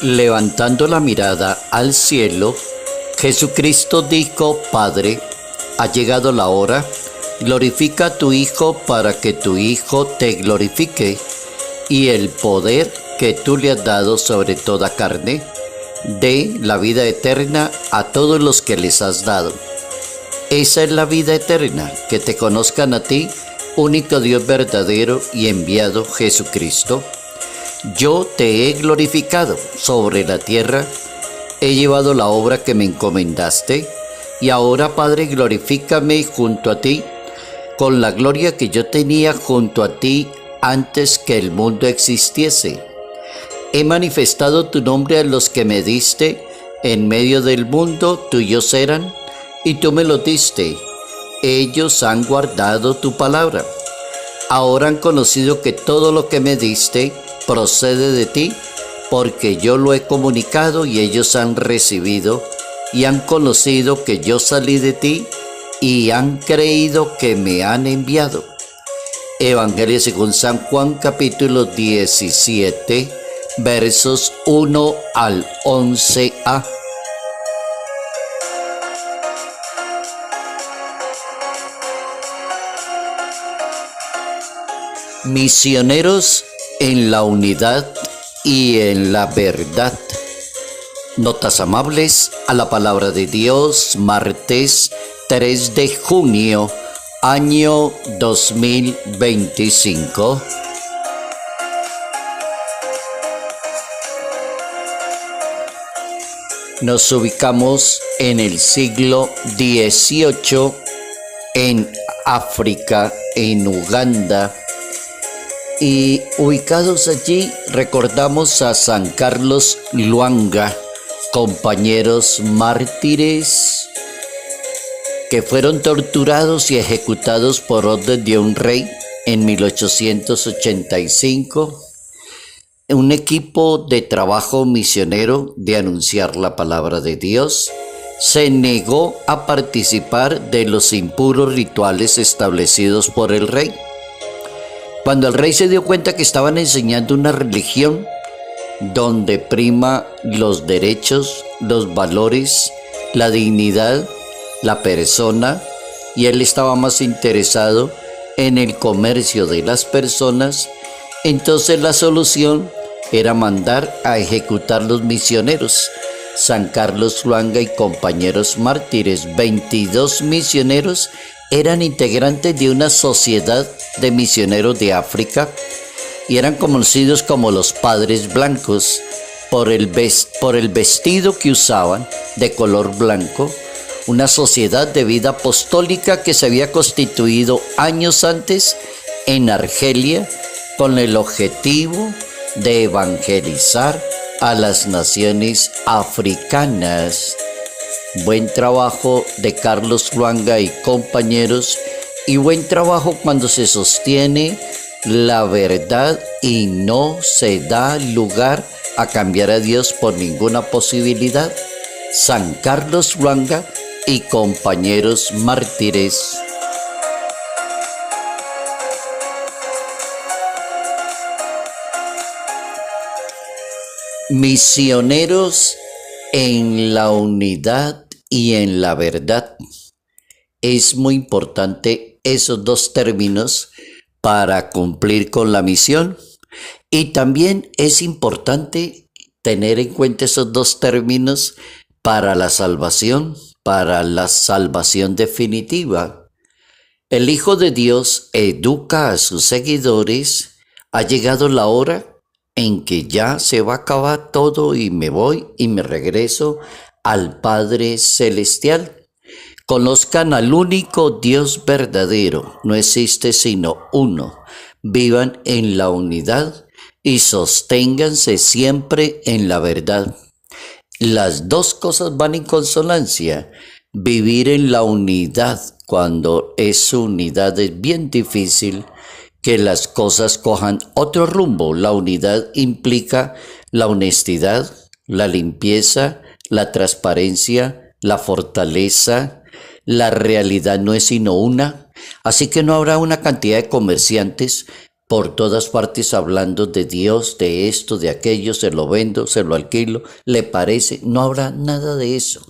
Levantando la mirada al cielo, Jesucristo dijo: Padre, ha llegado la hora, glorifica a tu Hijo para que tu Hijo te glorifique, y el poder que tú le has dado sobre toda carne, dé la vida eterna a todos los que les has dado. Esa es la vida eterna, que te conozcan a ti, único Dios verdadero y enviado Jesucristo. Yo te he glorificado sobre la tierra, he llevado la obra que me encomendaste, y ahora, Padre, glorifícame junto a ti, con la gloria que yo tenía junto a ti antes que el mundo existiese. He manifestado tu nombre a los que me diste, en medio del mundo tuyos eran, y tú me lo diste. Ellos han guardado tu palabra. Ahora han conocido que todo lo que me diste procede de ti, porque yo lo he comunicado y ellos han recibido y han conocido que yo salí de ti y han creído que me han enviado. Evangelio según San Juan, capítulo 17, versos 1 al 11a. Misioneros en la unidad y en la verdad. Notas amables a la palabra de Dios, martes 3 de junio, año 2025. Nos ubicamos en el siglo XVIII, en África, en Uganda. Y ubicados allí recordamos a San Carlos Lwanga, compañeros mártires que fueron torturados y ejecutados por orden de un rey en 1885. Un equipo de trabajo misionero de anunciar la palabra de Dios se negó a participar de los impuros rituales establecidos por el rey. Cuando el rey se dio cuenta que estaban enseñando una religión donde prima los derechos, los valores, la dignidad, la persona, y él estaba más interesado en el comercio de las personas, entonces la solución era mandar a ejecutar los misioneros. San Carlos Lwanga y compañeros mártires, 22 misioneros, eran integrantes de una sociedad de misioneros de África y eran conocidos como los Padres Blancos por el vestido que usaban de color blanco, una sociedad de vida apostólica que se había constituido años antes en Argelia con el objetivo de evangelizar a las naciones africanas. Buen trabajo de Carlos Lwanga y compañeros, y buen trabajo cuando se sostiene la verdad y no se da lugar a cambiar a Dios por ninguna posibilidad. San Carlos Lwanga y compañeros mártires. Misioneros en la unidad y en la verdad. Es muy importante esos dos términos para cumplir con la misión, y también es importante tener en cuenta esos dos términos para la salvación definitiva. El Hijo de Dios educa a sus seguidores. Ha llegado la hora en que ya se va a acabar todo y me voy y me regreso al Padre Celestial. Conozcan al único Dios verdadero, no existe sino uno. Vivan en la unidad y sosténganse siempre en la verdad. Las dos cosas van en consonancia. Vivir en la unidad cuando esa unidad es bien difícil, que las cosas cojan otro rumbo. La unidad implica la honestidad, la limpieza, la transparencia, la fortaleza, la realidad no es sino una, así que no habrá una cantidad de comerciantes por todas partes hablando de Dios, de esto, de aquello, se lo vendo, se lo alquilo, le parece, no habrá nada de eso.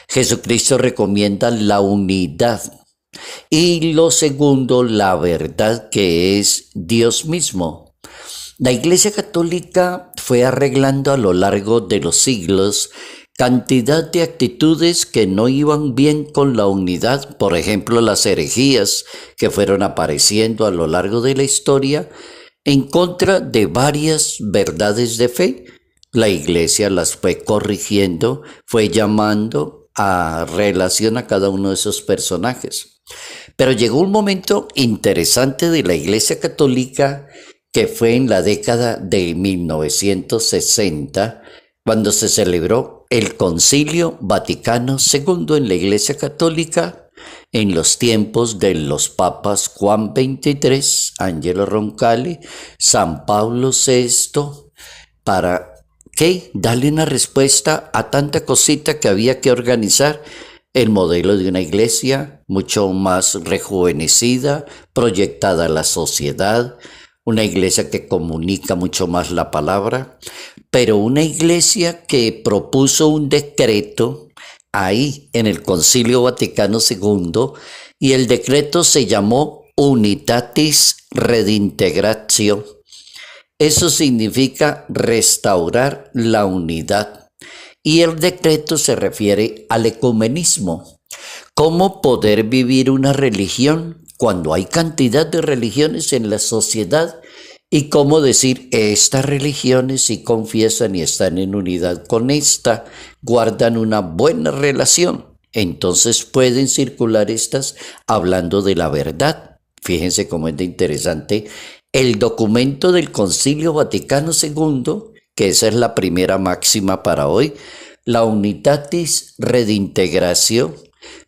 Jesucristo recomienda la unidad. Y lo segundo, la verdad, que es Dios mismo. La Iglesia Católica fue arreglando a lo largo de los siglos cantidad de actitudes que no iban bien con la unidad, por ejemplo, las herejías que fueron apareciendo a lo largo de la historia en contra de varias verdades de fe. La Iglesia las fue corrigiendo, fue llamando a relación a cada uno de esos personajes. Pero llegó un momento interesante de la Iglesia Católica que fue en la década de 1960, cuando se celebró el Concilio Vaticano II en la Iglesia Católica, en los tiempos de los papas Juan XXIII, Angelo Roncalli, San Pablo VI, para ¿qué? Darle una respuesta a tanta cosita que había que organizar, el modelo de una iglesia mucho más rejuvenecida, proyectada a la sociedad, una iglesia que comunica mucho más la palabra, pero una iglesia que propuso un decreto ahí en el Concilio Vaticano II, y el decreto se llamó Unitatis Redintegratio. Eso significa restaurar la unidad. Y el decreto se refiere al ecumenismo. ¿Cómo poder vivir una religión cuando hay cantidad de religiones en la sociedad? Y cómo decir, estas religiones sí confiesan y están en unidad con esta, guardan una buena relación. Entonces pueden circular estas hablando de la verdad. Fíjense cómo es de interesante el documento del Concilio Vaticano II, que esa es la primera máxima para hoy, la Unitatis Redintegratio,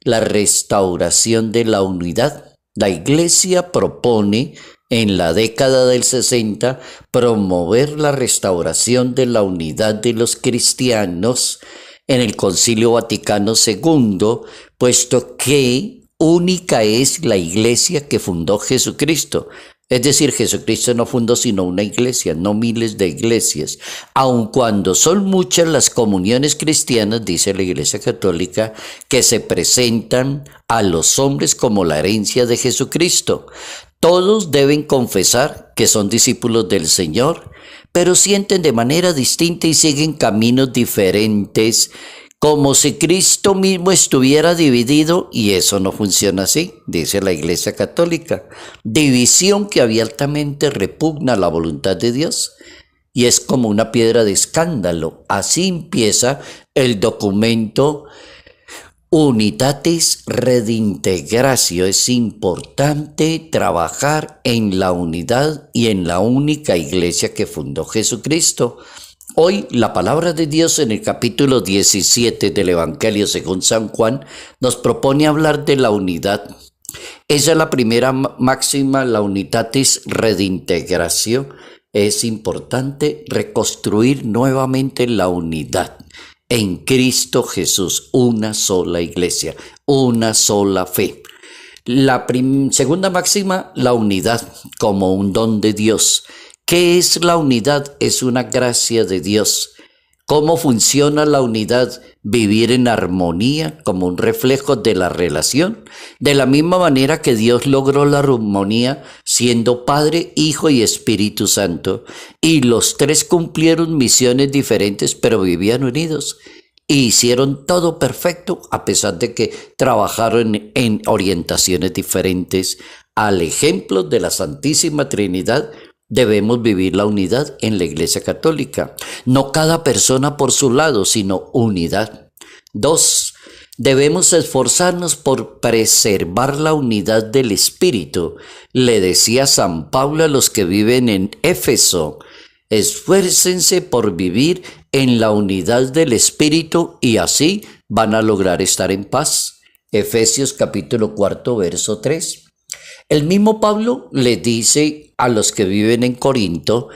la restauración de la unidad. La Iglesia propone en la década del 60 promover la restauración de la unidad de los cristianos en el Concilio Vaticano II, puesto que única es la iglesia que fundó Jesucristo. Es decir, Jesucristo no fundó sino una iglesia, no miles de iglesias. Aun cuando son muchas las comuniones cristianas, dice la Iglesia Católica, que se presentan a los hombres como la herencia de Jesucristo. Todos deben confesar que son discípulos del Señor, pero sienten de manera distinta y siguen caminos diferentes, como si Cristo mismo estuviera dividido, y eso no funciona así, dice la Iglesia Católica. División que abiertamente repugna la voluntad de Dios y es como una piedra de escándalo. Así empieza el documento Unitatis Redintegratio. Es importante trabajar en la unidad y en la única iglesia que fundó Jesucristo. Hoy la palabra de Dios en el capítulo 17 del Evangelio según San Juan nos propone hablar de la unidad. Esa es la primera máxima, la Unitatis Redintegratio. Es importante reconstruir nuevamente la unidad en Cristo Jesús, una sola iglesia, una sola fe. La segunda máxima, la unidad como un don de Dios. ¿Qué es la unidad? Es una gracia de Dios. ¿Cómo funciona la unidad? Vivir en armonía como un reflejo de la relación. De la misma manera que Dios logró la armonía siendo Padre, Hijo y Espíritu Santo. Y los tres cumplieron misiones diferentes, pero vivían unidos. Y hicieron todo perfecto a pesar de que trabajaron en orientaciones diferentes. Al ejemplo de la Santísima Trinidad, debemos vivir la unidad en la Iglesia Católica. No cada persona por su lado, sino unidad. 2. Debemos esforzarnos por preservar la unidad del Espíritu. Le decía San Pablo a los que viven en Éfeso: esfuércense por vivir en la unidad del Espíritu y así van a lograr estar en paz. Efesios capítulo 4, verso 3. El mismo Pablo le dice a los que viven en Corinto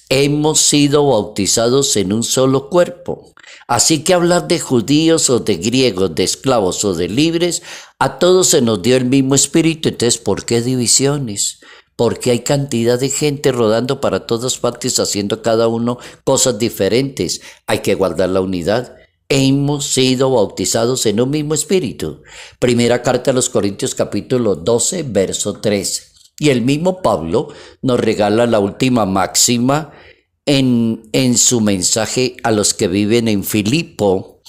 hemos sido bautizados en un solo cuerpo. Así que hablar de judíos o de griegos, de esclavos o de libres, a todos se nos dio el mismo espíritu. Entonces, ¿por qué divisiones? Porque hay cantidad de gente rodando para todas partes, haciendo cada uno cosas diferentes. Hay que guardar la unidad. Hemos sido bautizados en un mismo espíritu. Primera carta a los Corintios capítulo 12, verso 3. Y el mismo Pablo nos regala la última máxima en su mensaje a los que viven en Filipo.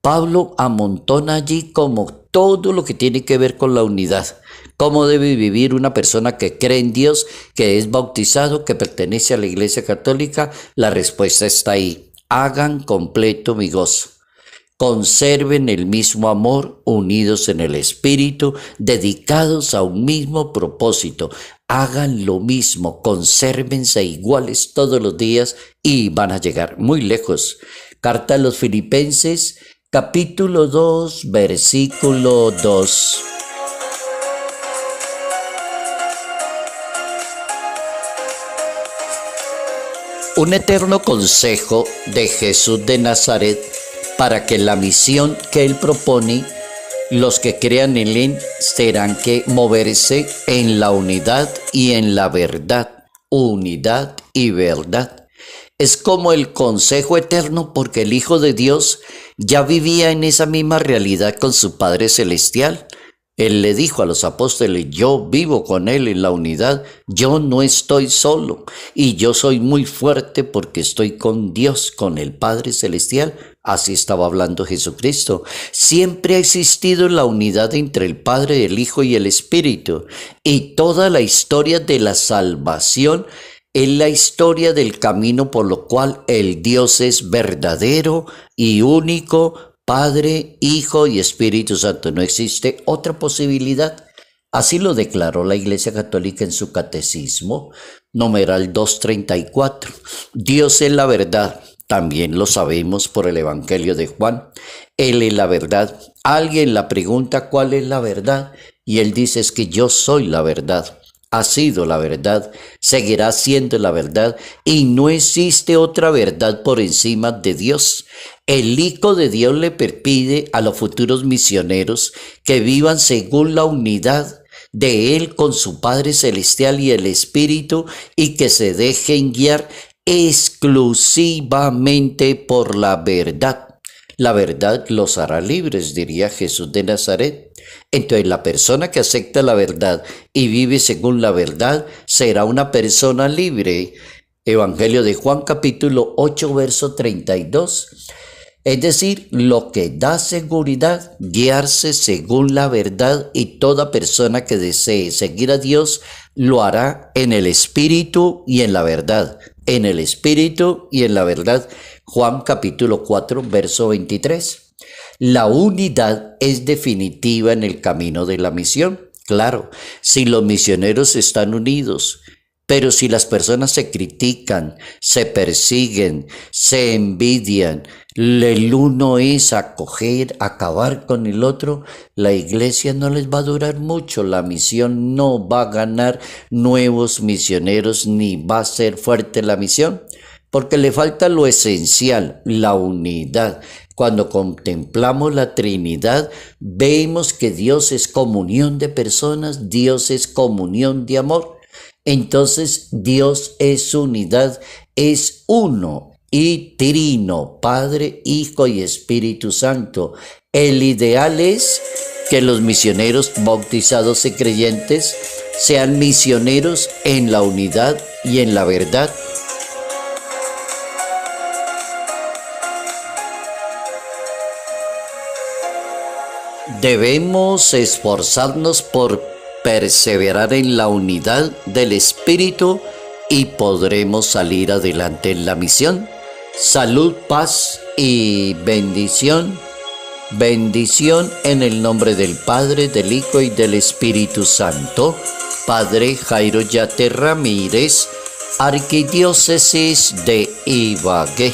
Pablo amontona allí como todo lo que tiene que ver con la unidad. ¿Cómo debe vivir una persona que cree en Dios, que es bautizado, que pertenece a la Iglesia Católica? La respuesta está ahí. Hagan completo mi gozo. Conserven el mismo amor, unidos en el espíritu, dedicados a un mismo propósito. Hagan lo mismo, consérvense iguales todos los días y van a llegar muy lejos. Carta a los Filipenses, capítulo 2, versículo 2. Un eterno consejo de Jesús de Nazaret para que la misión que Él propone, los que crean en Él serán que moverse en la unidad y en la verdad. Unidad y verdad. Es como el consejo eterno porque el Hijo de Dios ya vivía en esa misma realidad con su Padre Celestial. Él le dijo a los apóstoles, yo vivo con Él en la unidad, yo no estoy solo y yo soy muy fuerte porque estoy con Dios, con el Padre Celestial. Así estaba hablando Jesucristo. Siempre ha existido la unidad entre el Padre, el Hijo y el Espíritu. Y toda la historia de la salvación es la historia del camino por lo cual el Dios es verdadero y único, Padre, Hijo y Espíritu Santo. No existe otra posibilidad. Así lo declaró la Iglesia Católica en su Catecismo, numeral 234. Dios es la verdad. También lo sabemos por el Evangelio de Juan. Él es la verdad. Alguien la pregunta cuál es la verdad y Él dice es que yo soy la verdad. Ha sido la verdad, seguirá siendo la verdad y no existe otra verdad por encima de Dios. El Hijo de Dios le pide a los futuros misioneros que vivan según la unidad de Él con su Padre Celestial y el Espíritu y que se dejen guiar exclusivamente por la verdad. La verdad los hará libres, diría Jesús de Nazaret. Entonces la persona que acepta la verdad y vive según la verdad será una persona libre. Evangelio de Juan capítulo 8 verso 32. Es decir, lo que da seguridad, guiarse según la verdad, y toda persona que desee seguir a Dios lo hará en el Espíritu y en la verdad. En el Espíritu y en la verdad. Juan capítulo 4 verso 23. La unidad es definitiva en el camino de la misión. Claro, si los misioneros están unidos, pero si las personas se critican, se persiguen, se envidian, el uno es acoger, acabar con el otro, la iglesia no les va a durar mucho, la misión no va a ganar nuevos misioneros ni va a ser fuerte la misión, porque le falta lo esencial, la unidad. Cuando contemplamos la Trinidad, vemos que Dios es comunión de personas, Dios es comunión de amor. Entonces Dios es unidad, es uno y trino, Padre, Hijo y Espíritu Santo. El ideal es que los misioneros bautizados y creyentes sean misioneros en la unidad y en la verdad. Debemos esforzarnos por perseverar en la unidad del Espíritu y podremos salir adelante en la misión. Salud, paz y bendición. Bendición en el nombre del Padre, del Hijo y del Espíritu Santo. Padre Jairo Yate Ramírez, Arquidiócesis de Ibagué.